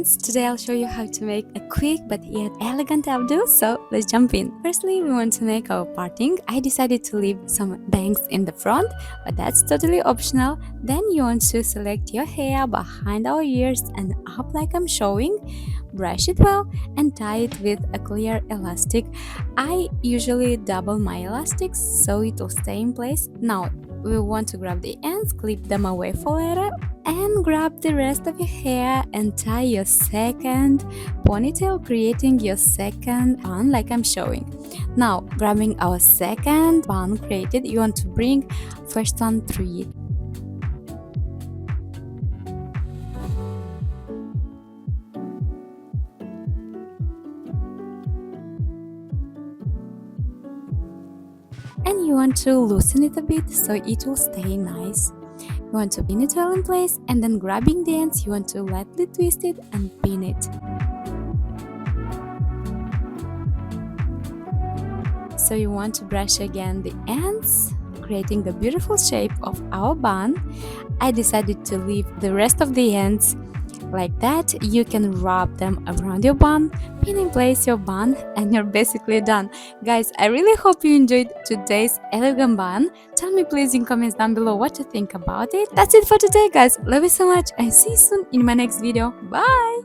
friends, today I'll show you how to make a quick but yet elegant updo, so let's jump in. Firstly, we want to make our parting. I decided to leave some bangs in the front, but that's totally optional. Then you want to select your hair behind our ears and up like I'm showing. Brush it well and tie it with a clear elastic. I usually double my elastics so it will stay in place. Now we want to grab the ends, clip them away for later, and grab the rest of your hair and tie your second ponytail, creating your second bun like I'm showing. Now, grabbing our second bun created, you want to bring first one through it. And you want to loosen it a bit so it will stay nice. You want to pin it well in place, and then grabbing the ends, you want to lightly twist it and pin it. So you want to brush again the ends, creating the beautiful shape of our bun. I decided to leave the rest of the ends like that. You can wrap them around your bun, pin in place your bun, and you're basically done. Guys, I really hope you enjoyed today's elegant bun. Tell me please in comments down below what you think about it. That's it for today, guys. Love you so much and see you soon in my next video. Bye!